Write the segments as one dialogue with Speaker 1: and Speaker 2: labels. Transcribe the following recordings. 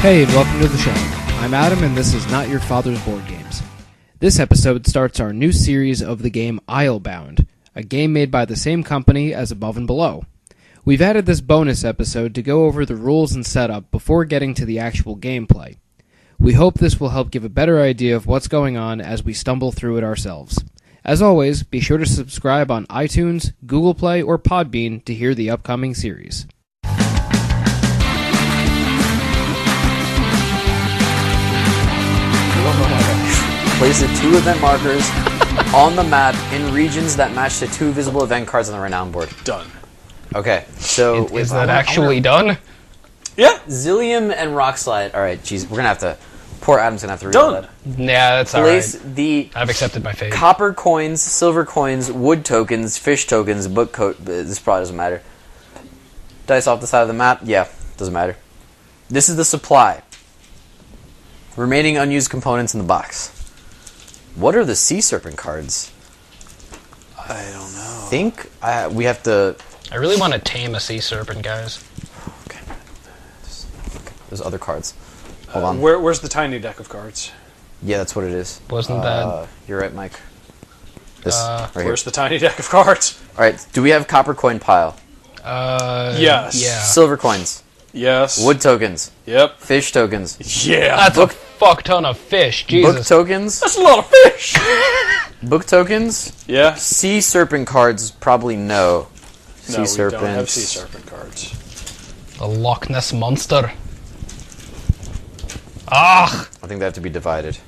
Speaker 1: Hey, and welcome to the show. I'm Adam, and this is Not Your Father's Board Games. This episode starts our new series of the game Islebound, a game made by the same company as Above and Below. We've added this bonus episode to go over the rules and setup before getting to the actual gameplay. We hope this will help give a better idea of what's going on as we stumble through it ourselves. As always, be sure to subscribe on iTunes, Google Play, or Podbean to hear the upcoming series.
Speaker 2: Place the 2 event markers on the map in regions that match the 2 visible event cards on the renown board.
Speaker 3: Done.
Speaker 2: Okay, so...
Speaker 4: Is that actually done?
Speaker 3: Yeah.
Speaker 2: Zillium and Rockslide. Alright, jeez, we're gonna have to... Poor Adam's gonna have to read all that.
Speaker 4: Yeah, that's
Speaker 2: Place
Speaker 4: alright.
Speaker 2: I've
Speaker 4: accepted my fate.
Speaker 2: Copper coins, silver coins, wood tokens, fish tokens, book this probably doesn't matter. Dice off the side of the map? Yeah, doesn't matter. This is the supply. Remaining unused components in the box. What are the sea serpent cards?
Speaker 3: I don't know.
Speaker 2: I think we have to...
Speaker 4: I really want to tame a sea serpent, guys.
Speaker 2: Okay. There's other cards. Hold on.
Speaker 3: Where's the tiny deck of cards?
Speaker 2: Yeah, that's what it is.
Speaker 4: Wasn't that...
Speaker 2: You're right, Mike. This, right
Speaker 3: where's the tiny deck of cards?
Speaker 2: Alright, do we have copper coin pile?
Speaker 3: Yes.
Speaker 4: Yeah.
Speaker 2: Silver coins.
Speaker 3: Yes.
Speaker 2: Wood tokens.
Speaker 3: Yep.
Speaker 2: Fish tokens.
Speaker 3: Yeah.
Speaker 4: That's a fuck ton of fish, Jesus.
Speaker 2: Book tokens.
Speaker 3: That's a lot of fish.
Speaker 2: Book tokens.
Speaker 3: Yeah.
Speaker 2: Sea serpent cards, probably no.
Speaker 3: No, we don't have sea serpent cards.
Speaker 4: The Loch Ness Monster. Ah!
Speaker 2: I think they have to be divided.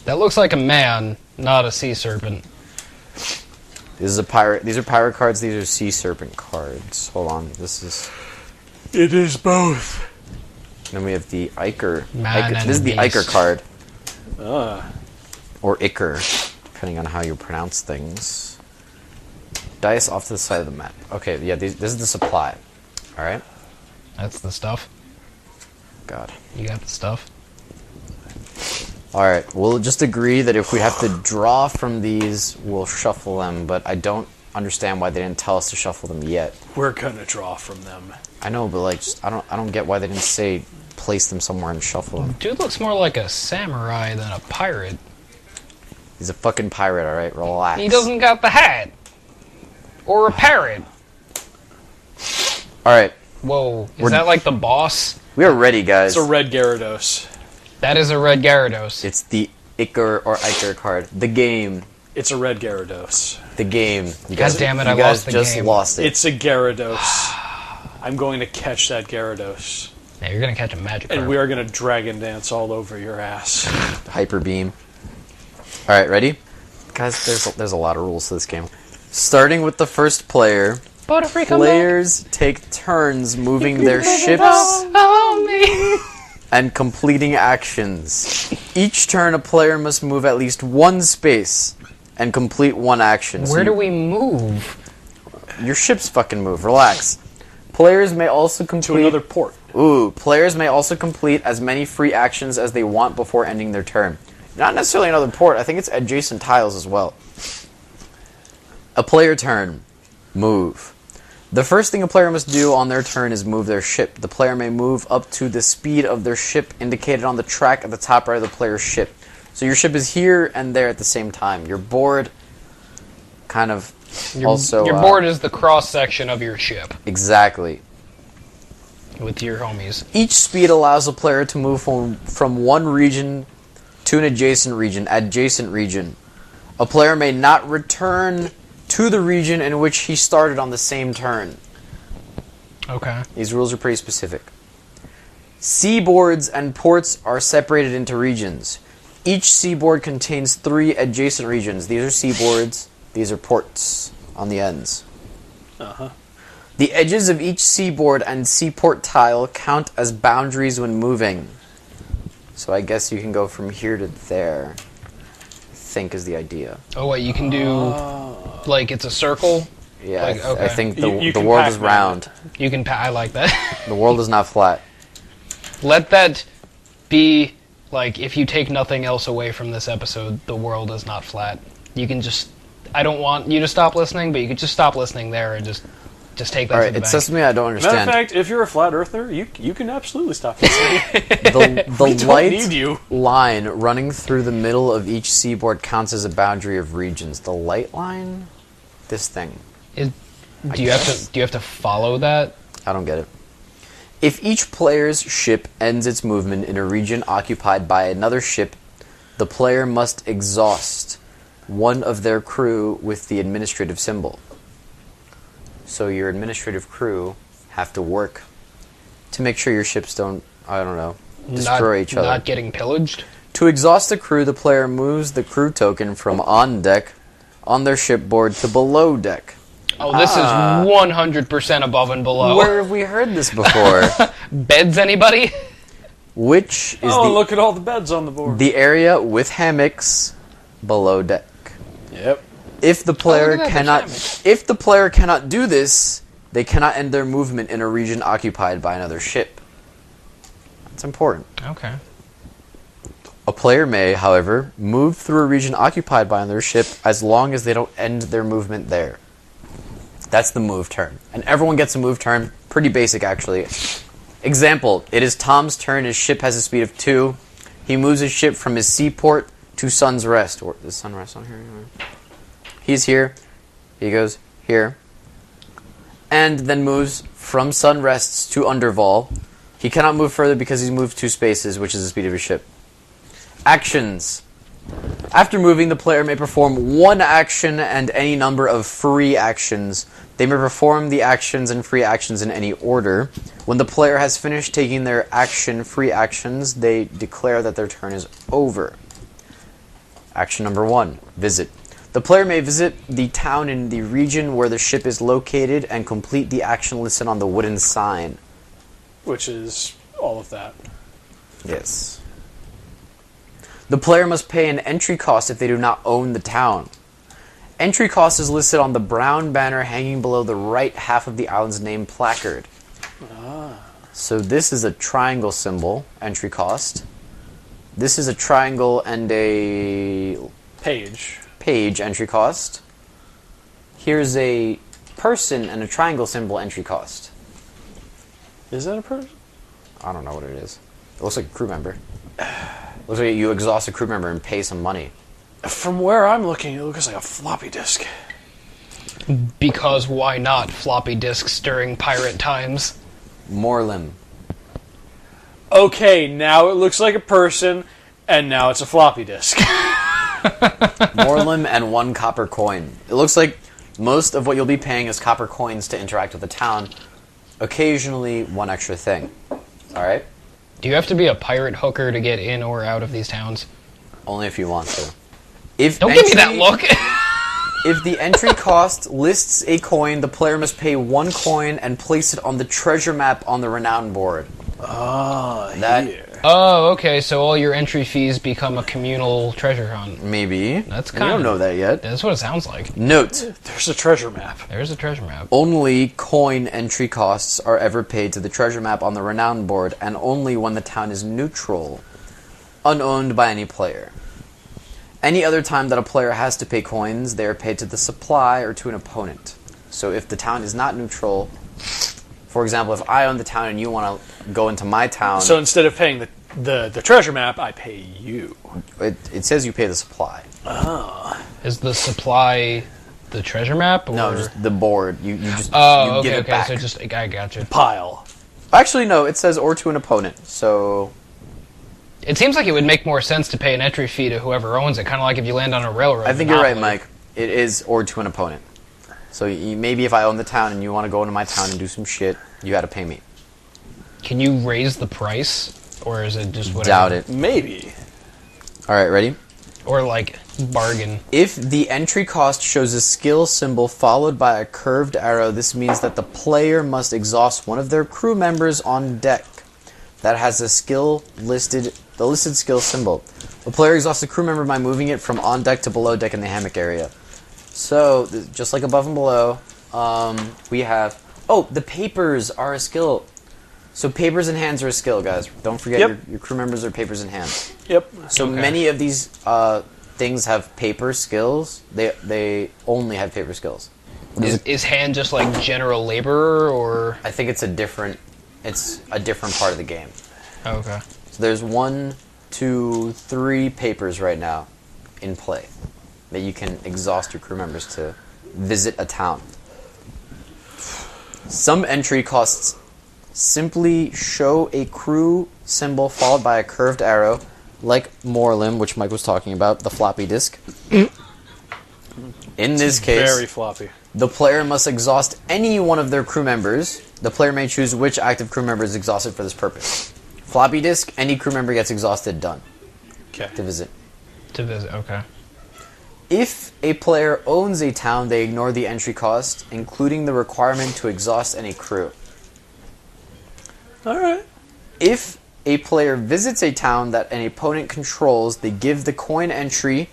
Speaker 4: That looks like a man, not a sea serpent.
Speaker 2: These are pirate cards, these are sea serpent cards. Hold on, this is...
Speaker 3: It is both.
Speaker 2: Then we have the Iker.
Speaker 4: Man and
Speaker 2: this is the
Speaker 4: beast.
Speaker 2: Iker card.
Speaker 3: Uh,
Speaker 2: Or Iker, depending on how you pronounce things. Dice off to the side of the map. Okay, yeah, this is the supply. Alright?
Speaker 4: That's the stuff.
Speaker 2: God.
Speaker 4: You got the stuff.
Speaker 2: Alright, we'll just agree that if we have to draw from these, we'll shuffle them, but I don't understand why they didn't tell us to shuffle them yet.
Speaker 3: we're gonna draw from them.
Speaker 2: I know, but like, I don't get why they didn't say place them somewhere and shuffle them.
Speaker 4: Dude looks more like a samurai than a pirate.
Speaker 2: He's a fucking pirate, alright? Relax.
Speaker 4: He doesn't got the hat. Or a parrot.
Speaker 2: Alright,
Speaker 4: Whoa, is that like the boss?
Speaker 2: we are ready, guys.
Speaker 3: It's a red Gyarados.
Speaker 4: That is a red Gyarados.
Speaker 2: It's the Iker card. The game.
Speaker 3: It's a red Gyarados.
Speaker 2: The game. You
Speaker 4: God damn it, I lost the
Speaker 2: just
Speaker 4: game.
Speaker 2: lost it.
Speaker 3: It's a Gyarados. I'm going to catch that Gyarados.
Speaker 4: Yeah, you're gonna catch a magic
Speaker 3: And
Speaker 4: card.
Speaker 3: we are going to dragon dance all over your ass.
Speaker 2: Hyper beam. Alright, ready? Guys, there's a lot of rules to this game. Starting with the first player, players take turns moving their ships and completing actions. Each turn, a player must move at least one space and complete one action.
Speaker 4: Where do we move?
Speaker 2: Your ships fucking move. Relax. Players may also
Speaker 3: To
Speaker 2: complete...
Speaker 3: another port.
Speaker 2: Players may also complete as many free actions as they want before ending their turn. Not necessarily another port. I think it's adjacent tiles as well. A player turn. Move. The first thing a player must do on their turn is move their ship. The player may move up to the speed of their ship indicated on the track at the top right of the player's ship. So your ship is here and there at the same time. Your board kind of
Speaker 4: Your board is the cross-section of your ship.
Speaker 2: Exactly.
Speaker 4: With your homies.
Speaker 2: Each speed allows a player to move from one region to an adjacent region. A player may not return to the region in which he started on the same turn.
Speaker 4: Okay.
Speaker 2: These rules are pretty specific. Seaboards and ports are separated into regions. Each seaboard contains 3 adjacent regions. These are seaboards, these are ports on the ends.
Speaker 3: Uh-huh.
Speaker 2: The edges of each seaboard and seaport tile count as boundaries when moving. So I guess you can go from here to there, I think is the idea.
Speaker 4: Oh, wait, you can do, like, it's a circle?
Speaker 2: Yeah,
Speaker 4: Like, okay.
Speaker 2: I think
Speaker 3: You
Speaker 2: the
Speaker 3: can
Speaker 2: world is
Speaker 3: Pac-Man
Speaker 2: round.
Speaker 4: You can, I like that.
Speaker 2: The world is not flat.
Speaker 4: Let that be, like, if you take nothing else away from this episode, the world is not flat. You can just, I don't want you to stop listening, but you can just stop listening there and just Just take that
Speaker 2: All
Speaker 4: to
Speaker 2: right,
Speaker 4: the
Speaker 2: it
Speaker 4: bank.
Speaker 2: says something I don't
Speaker 3: Matter of
Speaker 2: understand.
Speaker 3: fact, if you're a flat earther, you can absolutely stop this.
Speaker 2: The
Speaker 3: don't
Speaker 2: light
Speaker 3: need you.
Speaker 2: line running through the middle of each seaboard counts as a boundary of regions. The light line? This thing.
Speaker 4: Do you have to follow that?
Speaker 2: I don't get it. If each player's ship ends its movement in a region occupied by another ship, the player must exhaust one of their crew with the administrative symbol. So your administrative crew have to work to make sure your ships don't, I don't know, destroy each other.
Speaker 4: Not getting pillaged?
Speaker 2: To exhaust a crew, the player moves the crew token from on deck on their shipboard to below deck.
Speaker 4: Oh, this is 100% above and below.
Speaker 2: Where have we heard this before?
Speaker 4: Beds, anybody?
Speaker 2: Which is
Speaker 3: Look at all the beds on the board.
Speaker 2: the area with hammocks below deck.
Speaker 3: Yep.
Speaker 2: If the player
Speaker 4: look at that,
Speaker 2: cannot,
Speaker 4: there's
Speaker 2: if the player cannot do this, they cannot end their movement in a region occupied by another ship. That's important.
Speaker 4: Okay.
Speaker 2: A player may, however, move through a region occupied by another ship as long as they don't end their movement there. That's the move turn. And everyone gets a move turn. Pretty basic, actually. Example, it is Tom's turn. His ship has a speed of 2. He moves his ship from his seaport to Sun's Rest. Or is Sun Rest on here? He's here. He goes here. And then moves from Sun Rests to Underval. He cannot move further because he's moved 2 spaces, which is the speed of his ship. Actions. After moving, the player may perform 1 action and any number of free actions. They may perform the actions and free actions in any order. When the player has finished taking their free actions, they declare that their turn is over. Action number 1, visit. The player may visit the town in the region where the ship is located and complete the action listed on the wooden sign.
Speaker 3: Which is all of that.
Speaker 2: Yes. The player must pay an entry cost if they do not own the town. Entry cost is listed on the brown banner hanging below the right half of the island's name placard. So this is a triangle symbol, entry cost. This is a triangle and a
Speaker 3: Page.
Speaker 2: page, entry cost. Here's a person and a triangle symbol, entry cost.
Speaker 3: Is that a person?
Speaker 2: I don't know what it is. It looks like a crew member. Looks like you exhaust a crew member and pay some money.
Speaker 3: From where I'm looking, it looks like a floppy disk.
Speaker 4: Because why not floppy disks during pirate times?
Speaker 2: Morlim.
Speaker 3: Okay, now it looks like a person, and now it's a floppy disk.
Speaker 2: Morlim and 1 copper coin. It looks like most of what you'll be paying is copper coins to interact with the town. Occasionally, 1 extra thing. Alright?
Speaker 4: Do you have to be a pirate hooker to get in or out of these towns?
Speaker 2: Only if you want to. If
Speaker 4: Don't give me that look!
Speaker 2: If the entry cost lists a coin, the player must pay 1 coin and place it on the treasure map on the renown board.
Speaker 3: Here.
Speaker 4: Oh, okay, so all your entry fees become a communal treasure hunt.
Speaker 2: Maybe.
Speaker 4: That's
Speaker 2: We don't know that yet.
Speaker 4: That's what it sounds like.
Speaker 2: Note.
Speaker 3: There's a treasure map.
Speaker 4: There's a treasure map.
Speaker 2: Only coin entry costs are ever paid to the treasure map on the renown board, and only when the town is neutral, unowned by any player. Any other time that a player has to pay coins, they are paid to the supply or to an opponent. So if the town is not neutral, for example, if I own the town and you want to go into my town...
Speaker 3: So instead of paying the treasure map, I pay you.
Speaker 2: It says you pay the supply.
Speaker 4: Is the supply the treasure map? Or?
Speaker 2: No, just the board. You just
Speaker 4: Oh,
Speaker 2: you
Speaker 4: okay,
Speaker 2: give it
Speaker 4: okay,
Speaker 2: back.
Speaker 4: so just, I got you.
Speaker 3: Pile.
Speaker 2: Actually, no, it says or to an opponent, so...
Speaker 4: It seems like it would make more sense to pay an entry fee to whoever owns it, kind of like if you land on a railroad.
Speaker 2: I think you're right,
Speaker 4: Monopoly.
Speaker 2: Mike. It is or to an opponent. So maybe if I own the town and you want to go into my town and do some shit, you got to pay me.
Speaker 4: Can you raise the price? Or is it just whatever?
Speaker 2: Doubt it.
Speaker 3: Maybe.
Speaker 2: All right, ready?
Speaker 4: Or like bargain.
Speaker 2: If the entry cost shows a skill symbol followed by a curved arrow, this means that the player must exhaust one of their crew members on deck that has a the listed skill symbol. The player exhausts a crew member by moving it from on deck to below deck in the hammock area. So, just like above and below, we have... Oh, the papers are a skill. So papers and hands are a skill, guys. Don't forget your crew members are papers and hands.
Speaker 3: Yep.
Speaker 2: So many of these things have paper skills. They only have paper skills.
Speaker 4: Is hand just like general laborer, or?
Speaker 2: I think it's a different part of the game.
Speaker 4: Oh, okay.
Speaker 2: So there's 1, 2, 3 papers right now in play that you can exhaust your crew members to visit a town. Some entry costs simply show a crew symbol followed by a curved arrow, like Morlim, which Mike was talking about, the floppy disk. In this case,
Speaker 3: Very floppy.
Speaker 2: the player must exhaust any one of their crew members. The player may choose which active crew member is exhausted for this purpose. Floppy disk, any crew member gets exhausted, done.
Speaker 3: Okay.
Speaker 2: To visit.
Speaker 4: Okay.
Speaker 2: If a player owns a town, they ignore the entry cost, including the requirement to exhaust any crew.
Speaker 3: Alright.
Speaker 2: If a player visits a town that an opponent controls, they give the coin entry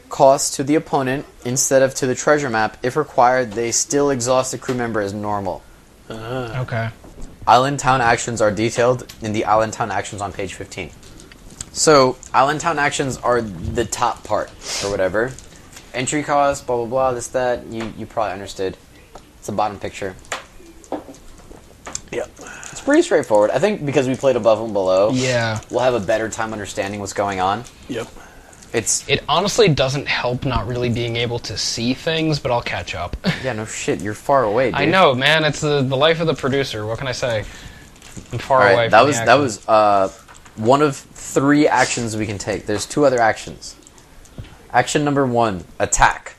Speaker 2: cost to the opponent instead of to the treasure map. If required, they still exhaust a crew member as normal.
Speaker 4: Okay.
Speaker 2: Island town actions are detailed in the Island town actions on page 15. So, Island town actions are the top part, or whatever. Entry cost, blah blah blah, this, that, you probably understood. It's the bottom picture.
Speaker 3: Yep.
Speaker 2: It's pretty straightforward. I think because we played above and below,
Speaker 4: Yeah.
Speaker 2: we'll have a better time understanding what's going on.
Speaker 3: Yep.
Speaker 4: It honestly doesn't help not really being able to see things, but I'll catch up.
Speaker 2: Yeah, no shit, you're far away, dude.
Speaker 4: I know, man. It's the life of the producer. What can I say? I'm far
Speaker 2: All
Speaker 4: away
Speaker 2: right,
Speaker 4: from
Speaker 2: that was one of 3 actions we can take. There's 2 other actions. Action number 1, attack.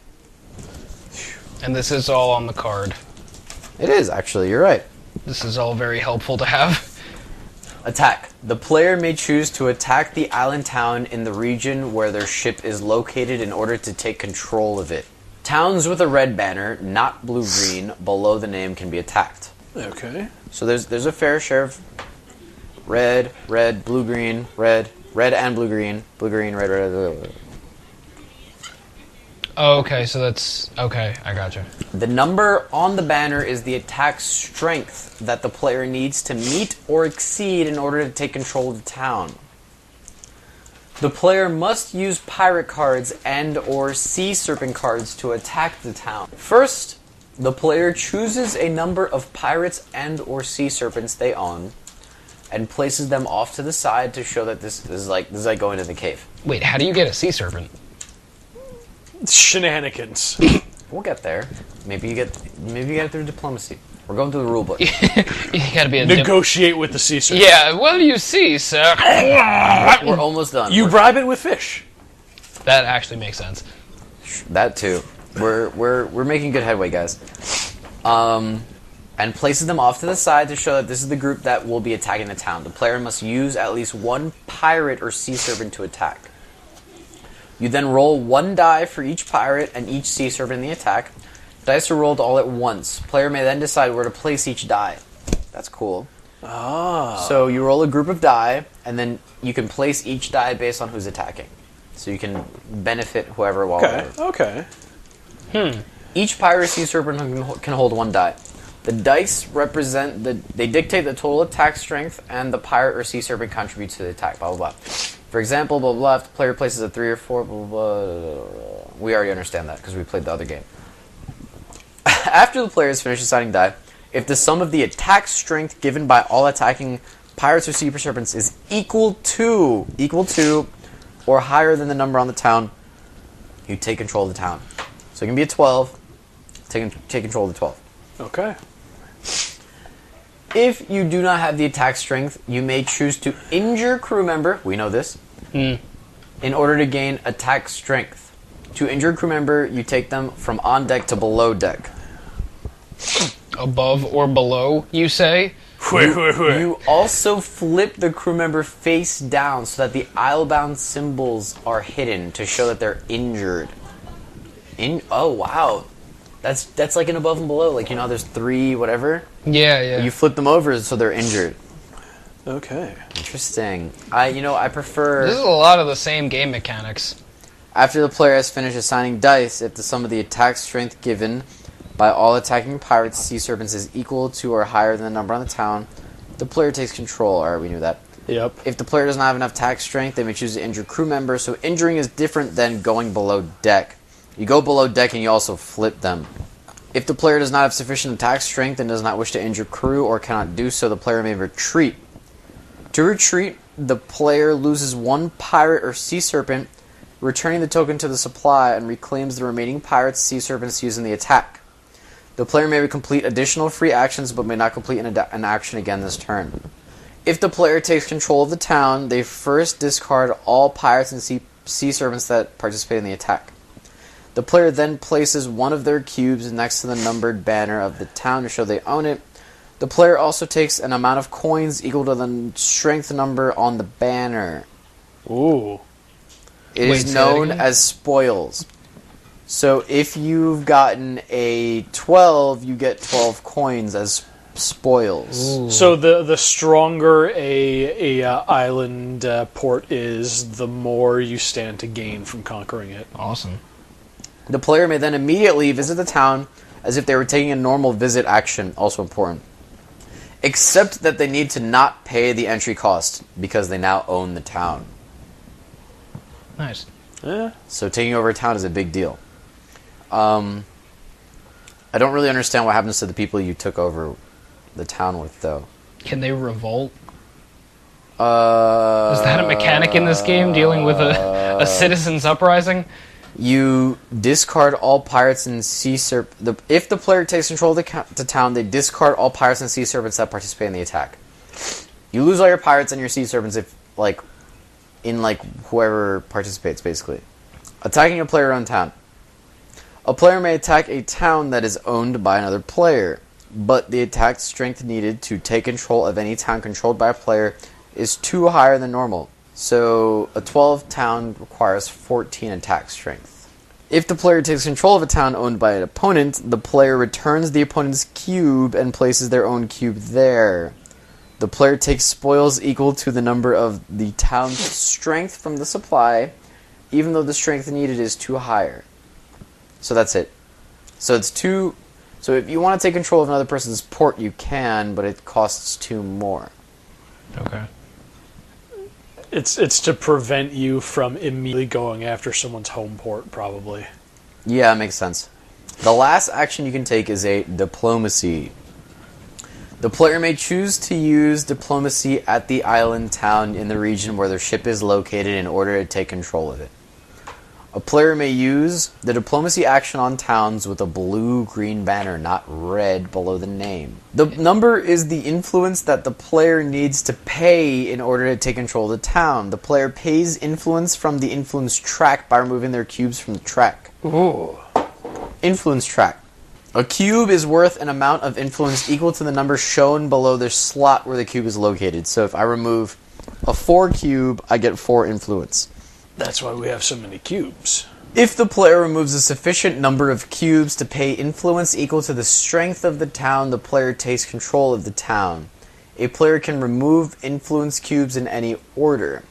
Speaker 4: And this is all on the card.
Speaker 2: It is, actually, you're right.
Speaker 4: This is all very helpful to have.
Speaker 2: Attack. The player may choose to attack the island town in the region where their ship is located in order to take control of it. Towns with a red banner, not blue-green, below the name can be attacked.
Speaker 3: Okay.
Speaker 2: So there's a fair share of red, blue-green, red and blue-green, blue-green, red.
Speaker 4: Oh, okay, so that's... Okay, I gotcha.
Speaker 2: The number on the banner is the attack strength that the player needs to meet or exceed in order to take control of the town. The player must use pirate cards and or sea serpent cards to attack the town. First, the player chooses a number of pirates and or sea serpents they own and places them off to the side to show that this is like going to the cave.
Speaker 4: Wait, how do you get a sea serpent?
Speaker 3: Shenanigans.
Speaker 2: We'll get there. Maybe you get it through diplomacy. We're going through the rule book.
Speaker 4: You gotta be a...
Speaker 3: Negotiate with the sea serpent.
Speaker 4: Yeah, what do you see, sir?
Speaker 2: We're almost done.
Speaker 3: You bribe it with fish.
Speaker 4: That actually makes sense.
Speaker 2: That too. We're making good headway, guys. And places them off to the side to show that this is the group that will be attacking the town. The player must use at least 1 pirate or sea serpent to attack. You then roll 1 die for each pirate and each sea serpent in the attack. The dice are rolled all at once. Player may then decide where to place each die. That's cool.
Speaker 3: Ah.
Speaker 2: So you roll a group of die, and then you can place each die based on who's attacking. So you can benefit whoever while
Speaker 3: Okay.
Speaker 2: Each pirate sea serpent can hold 1 die. The dice represent they dictate the total attack strength, and the pirate or sea serpent contributes to the attack. Blah blah blah. For example, blah blah blah. If the player places a 3 or 4, blah blah blah. We already understand that because we played the other game. After the player has finished assigning die, if the sum of the attack strength given by all attacking pirates or sea serpents is equal to or higher than the number on the town, you take control of the town. So it can be a 12. Take control of the 12.
Speaker 3: Okay.
Speaker 2: If you do not have the attack strength, you may choose to injure crew member. We know this. In order to gain attack strength. To injure crew member, you take them from on deck to below deck.
Speaker 4: Above or below, you say?
Speaker 2: You also flip the crew member face down so that the Islebound symbols are hidden to show that they're injured. Oh wow, that's like an above and below. Like, you know, there's 3 whatever.
Speaker 4: Yeah.
Speaker 2: You flip them over so they're injured.
Speaker 3: Okay.
Speaker 2: Interesting. I prefer.
Speaker 4: This is a lot of the same game mechanics.
Speaker 2: After the player has finished assigning dice, if the sum of the attack strength given by all attacking pirates, sea serpents is equal to or higher than the number on the town, the player takes control. Alright, we knew that.
Speaker 3: Yep.
Speaker 2: If the player does not have enough attack strength, they may choose to injure crew members. So injuring is different than going below deck. You go below deck and you also flip them. If the player does not have sufficient attack strength and does not wish to injure crew or cannot do so, the player may retreat. To retreat, the player loses one pirate or sea serpent, returning the token to the supply, and reclaims the remaining pirates' sea serpents using the attack. The player may complete additional free actions but may not complete an action again this turn. If the player takes control of the town, they first discard all pirates and sea serpents that participate in the attack. The player then places one of their cubes next to the numbered banner of the town to show they own it. The player also takes an amount of coins equal to the strength number on the banner.
Speaker 3: Ooh.
Speaker 2: It is known as spoils. So if you've gotten a 12, you get 12 coins as spoils.
Speaker 3: Ooh. So the stronger a island port is, the more you stand to gain from conquering it.
Speaker 4: Awesome.
Speaker 2: The player may then immediately visit the town as if they were taking a normal visit action, also important. Except that they need to not pay the entry cost because they now own the town.
Speaker 4: Nice.
Speaker 3: Yeah.
Speaker 2: So taking over a town is a big deal. I don't really understand what happens to the people you took over the town with, though.
Speaker 4: Can they revolt? Is that a mechanic in this game, dealing with a citizen's uprising?
Speaker 2: You discard all pirates and sea serpents. If the player takes control of the town, they discard all pirates and sea serpents that participate in the attack. You lose all your pirates and your sea serpents if, whoever participates, basically. Attacking a player-owned town. A player may attack a town that is owned by another player, but the attack strength needed to take control of any town controlled by a player is 2 higher than normal. So a 12 town requires 14 attack strength. If the player takes control of a town owned by an opponent, the player returns the opponent's cube and places their own cube there. The player takes spoils equal to the number of the town's strength from the supply, even though the strength needed is 2 higher. So that's it. So it's 2. So if you want to take control of another person's port, you can, but it costs 2 more.
Speaker 4: Okay.
Speaker 3: It's to prevent you from immediately going after someone's home port, probably.
Speaker 2: Yeah, it makes sense. The last action you can take is a diplomacy. The player may choose to use diplomacy at the island town in the region where their ship is located in order to take control of it. A player may use the diplomacy action on towns with a blue-green banner, not red, below the name. The number is the influence that the player needs to pay in order to take control of the town. The player pays influence from the influence track by removing their cubes from the track.
Speaker 3: Ooh.
Speaker 2: Influence track. A cube is worth an amount of influence equal to the number shown below the slot where the cube is located. So if I remove a 4 cube, I get 4 influence.
Speaker 3: That's why we have so many cubes.
Speaker 2: If the player removes a sufficient number of cubes to pay influence equal to the strength of the town, the player takes control of the town. A player can remove influence cubes in any order.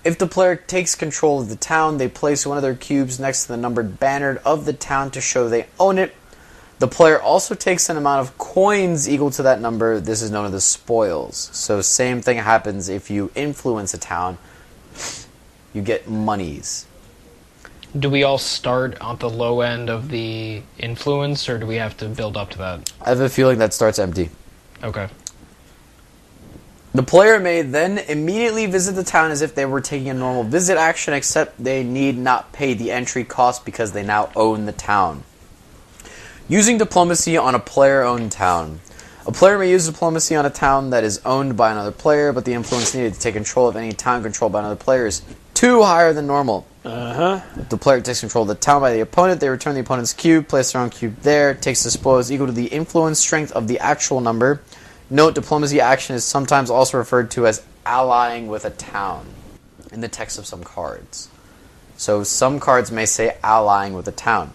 Speaker 2: If the player takes control of the town, they place one of their cubes next to the numbered banner of the town to show they own it. The player also takes an amount of coins equal to that number. This is known as the spoils. So same thing happens if you influence a town. You get monies.
Speaker 4: Do we all start at the low end of the influence, or do we have to build up to that?
Speaker 2: I have a feeling that starts empty.
Speaker 4: Okay.
Speaker 2: The player may then immediately visit the town as if they were taking a normal visit action, except they need not pay the entry cost because they now own the town. Using diplomacy on a player-owned town. A player may use diplomacy on a town that is owned by another player, but the influence needed to take control of any town controlled by another player is 2 higher than normal. If the player takes control of the town by the opponent, they return the opponent's cube, place their own cube there, takes the spoils equal to the influence strength of the actual number. Note, diplomacy action is sometimes also referred to as allying with a town in the text of some cards. So some cards may say allying with a town.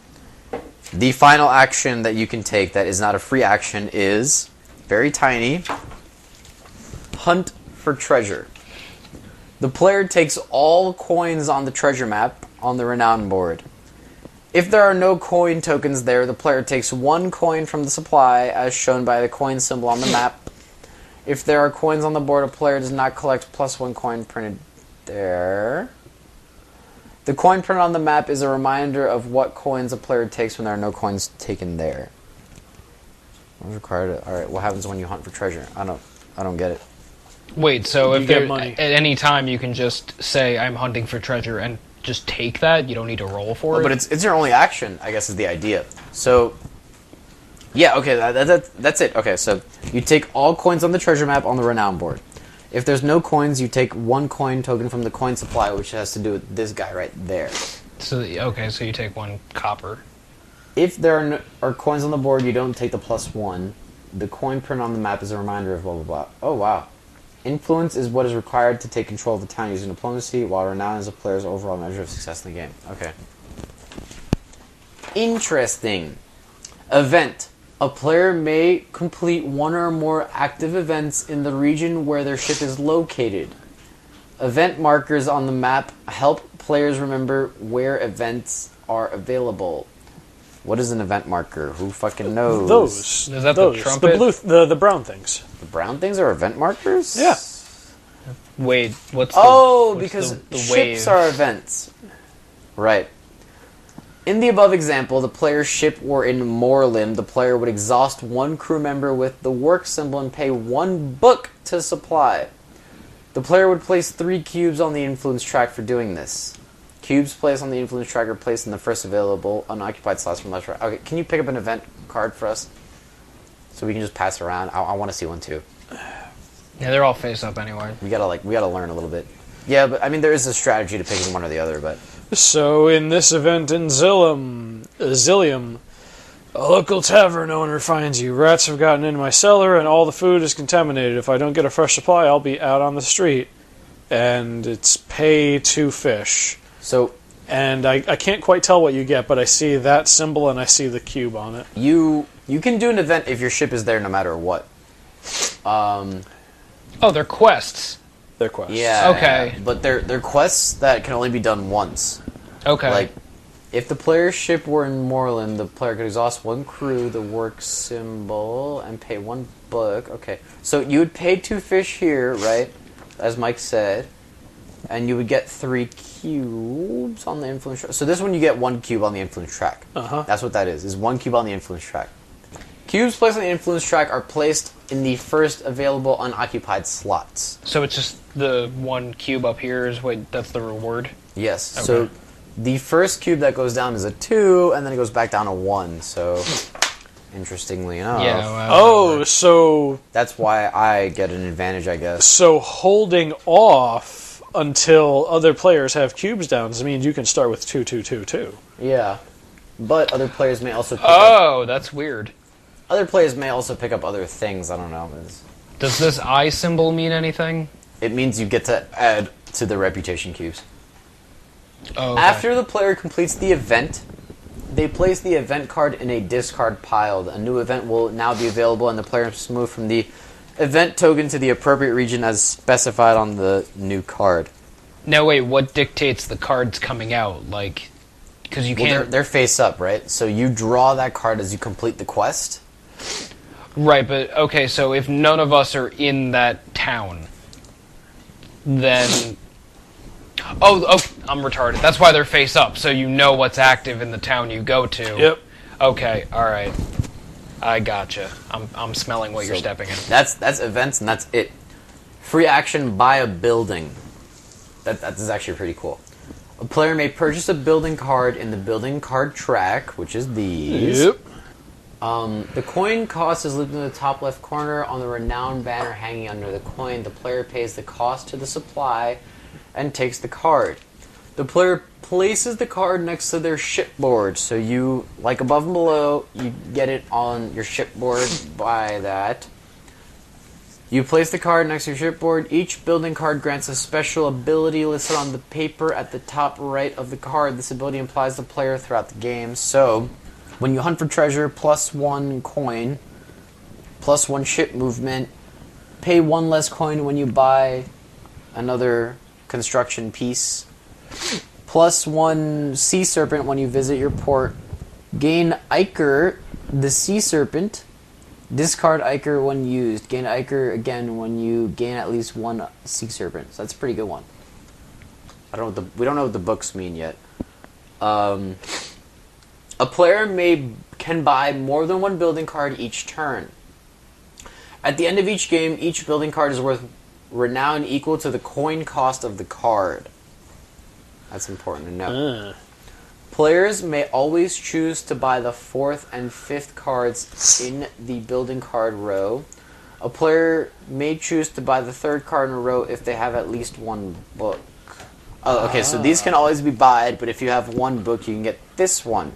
Speaker 2: The final action that you can take that is not a free action is very tiny. Hunt for treasure. The player takes all coins on the treasure map on the renown board. If there are no coin tokens there, the player takes 1 coin from the supply as shown by the coin symbol on the map. If there are coins on the board, a player does not collect +1 coin printed there. The coin printed on the map is a reminder of what coins a player takes when there are no coins taken there. What's required? All right. What happens when you hunt for treasure? I don't get it.
Speaker 4: Wait, so
Speaker 3: You
Speaker 4: if
Speaker 3: get
Speaker 4: there
Speaker 3: money.
Speaker 4: at any time you can just say I'm hunting for treasure and just take that, you don't need to roll for it.
Speaker 2: But it's your only action, I guess, is the idea. So, yeah, okay, that's it. Okay, so you take all coins on the treasure map on the renown board. If there's no coins, you take one coin token from the coin supply, which has to do with this guy right there.
Speaker 4: so you take 1 copper.
Speaker 2: If there are coins on the board, you don't take the +1. The coin print on the map is a reminder of blah, blah, blah. Oh, wow. Influence is what is required to take control of the town using diplomacy, while renown is a player's overall measure of success in the game. Okay. Interesting. Event. A player may complete one or more active events in the region where their ship is located. Event markers on the map help players remember where events are available. What is an event marker? Who fucking knows?
Speaker 3: Those.
Speaker 4: Is that
Speaker 3: those.
Speaker 4: the trumpet?
Speaker 3: The brown things.
Speaker 2: The brown things are event markers?
Speaker 3: Yeah.
Speaker 4: Wait, what's the
Speaker 2: Oh,
Speaker 4: what's
Speaker 2: because
Speaker 4: the
Speaker 2: ships
Speaker 4: wave?
Speaker 2: are events. Right. In the above example, the player's ship were in Moorland, the player would exhaust 1 crew member with the work symbol and pay 1 book to supply. The player would place 3 cubes on the influence track for doing this. Cubes placed on the influence track are placed in the first available unoccupied slots from left to right. Okay, can you pick up an event card for us? So we can just pass around. I want to see one too.
Speaker 4: Yeah, they're all face up anyway.
Speaker 2: We gotta learn a little bit. Yeah, but I mean there is a strategy to picking one or the other, but
Speaker 3: So, in this event in Zillium, a local tavern owner finds you. Rats have gotten into my cellar, and all the food is contaminated. If I don't get a fresh supply, I'll be out on the street. And it's pay to fish.
Speaker 2: so
Speaker 3: And I can't quite tell what you get, but I see that symbol and I see the cube on it.
Speaker 2: you can do an event if your ship is there no matter what.
Speaker 4: Oh, they're quests.
Speaker 3: Their quest.
Speaker 2: Yeah.
Speaker 4: Okay.
Speaker 2: But they're quests that can only be done once.
Speaker 4: Okay.
Speaker 2: Like, if the player's ship were in Moorland, the player could exhaust 1 crew, the work symbol, and pay 1 book. Okay. So you would pay 2 fish here, right? As Mike said. And you would get 3 cubes on the influence track. So this one you get 1 cube on the influence track.
Speaker 3: Uh-huh.
Speaker 2: That's what that is 1 cube on the influence track. Cubes placed on the influence track are placed in the first available unoccupied slots.
Speaker 4: So it's just the 1 cube up here is that's the reward?
Speaker 2: Yes.
Speaker 4: Okay.
Speaker 2: So the first cube that goes down is a 2, and then it goes back down to 1. So, interestingly enough,
Speaker 4: Yeah. Well,
Speaker 3: Oh, so
Speaker 2: that's why I get an advantage, I guess.
Speaker 3: so holding off until other players have cubes down means you can start with 2, 2, 2, 2.
Speaker 2: Yeah. But other players may also pick up,
Speaker 4: Oh, that's weird.
Speaker 2: other players may also pick up other things. I don't know.
Speaker 4: Does this eye symbol mean anything?
Speaker 2: It means you get to add to the reputation cubes.
Speaker 4: Oh, okay.
Speaker 2: After the player completes the event, they place the event card in a discard pile. A new event will now be available, and the player must move from the event token to the appropriate region as specified on the new card.
Speaker 4: Now wait, what dictates the cards coming out? Like, because you
Speaker 2: Well,
Speaker 4: can't.
Speaker 2: they're face up, right? So you draw that card as you complete the quest.
Speaker 4: Right, but okay, so if none of us are in that town, then. Oh, I'm retarded. That's why they're face up, so you know what's active in the town you go to.
Speaker 3: Yep.
Speaker 4: Okay, alright. I gotcha. I'm smelling what you're
Speaker 2: So
Speaker 4: stepping in.
Speaker 2: That's events, and that's it. Free action, buy a building. That is actually pretty cool. A player may purchase a building card in the building card track, which is these.
Speaker 3: Yep.
Speaker 2: The coin cost is listed in the top left corner on the renowned banner hanging under the coin. The player pays the cost to the supply and takes the card. The player places the card next to their shipboard. So you, like above and below, you get it on your shipboard by that. You place the card next to your shipboard. Each building card grants a special ability listed on the paper at the top right of the card. This ability implies the player throughout the game. So, when you hunt for treasure, +1 coin, +1 ship movement, pay 1 less coin when you buy another construction piece, +1 sea serpent when you visit your port, gain Iker, the sea serpent, discard Iker when used, gain Iker again when you gain at least 1 sea serpent. So that's a pretty good one. We don't know what the books mean yet. A player can buy more than one building card each turn. At the end of each game, each building card is worth renown equal to the coin cost of the card. That's important to know. Players may always choose to buy the 4th and 5th cards in the building card row. A player may choose to buy the 3rd card in a row if they have at least one book. Oh, okay, so these can always be buyed, but if you have one book, you can get this one.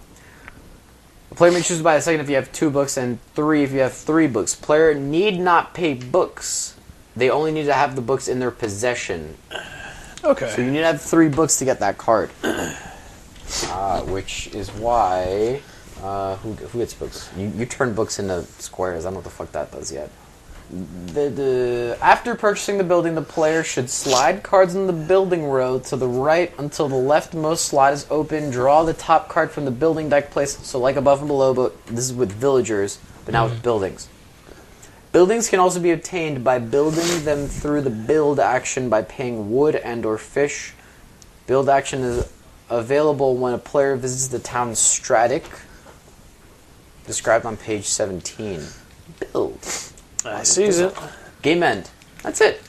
Speaker 2: A player may choose to buy the 2nd if you have 2 books, and 3 if you have 3 books. Player need not pay books. They only need to have the books in their possession.
Speaker 3: Okay.
Speaker 2: So you need to have 3 books to get that card. Which is why... who gets books? You turn books into squares. I don't know what the fuck that does yet. After purchasing the building, the player should slide cards in the building row to the right until the leftmost slot is open. Draw the top card from the building deck placed, so like above and below, but this is with villagers, but now with buildings. Buildings can also be obtained by building them through the build action by paying wood and or fish. Build action is available when a player visits the town Stratic, described on page 17. Build.
Speaker 3: I sees it.
Speaker 2: Game end. That's it.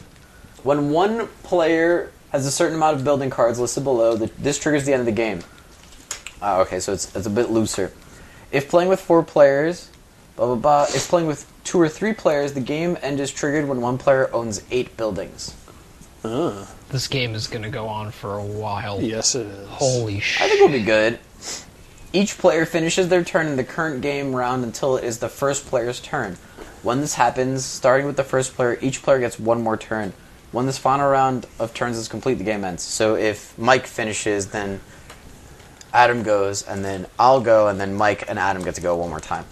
Speaker 2: When one player has a certain amount of building cards listed below, this triggers the end of the game. Okay, so it's a bit looser. If playing with 4 players, blah blah blah. If playing with 2 or 3 players, the game end is triggered when one player owns 8 buildings.
Speaker 4: This game is going to go on for a while.
Speaker 3: Yes, it is.
Speaker 4: Holy shit.
Speaker 2: I think it'll be good. Each player finishes their turn in the current game round until it is the first player's turn. When this happens, starting with the first player, each player gets 1 more turn. When this final round of turns is complete, the game ends. So if Mike finishes, then Adam goes, and then I'll go, and then Mike and Adam get to go 1 more time.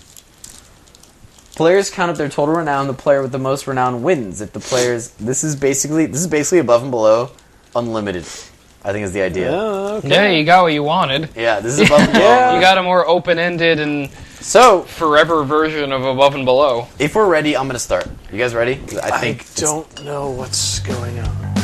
Speaker 2: Players count up their total renown. The player with the most renown wins. If the players, this is basically above and below, unlimited. I think is the idea.
Speaker 3: Okay.
Speaker 4: Yeah, you got what you wanted.
Speaker 2: Yeah, this is above and below.
Speaker 4: You got a more open-ended and
Speaker 2: So
Speaker 4: forever version of above and below.
Speaker 2: if we're ready, I'm gonna start. You guys ready?
Speaker 3: I don't know what's going on.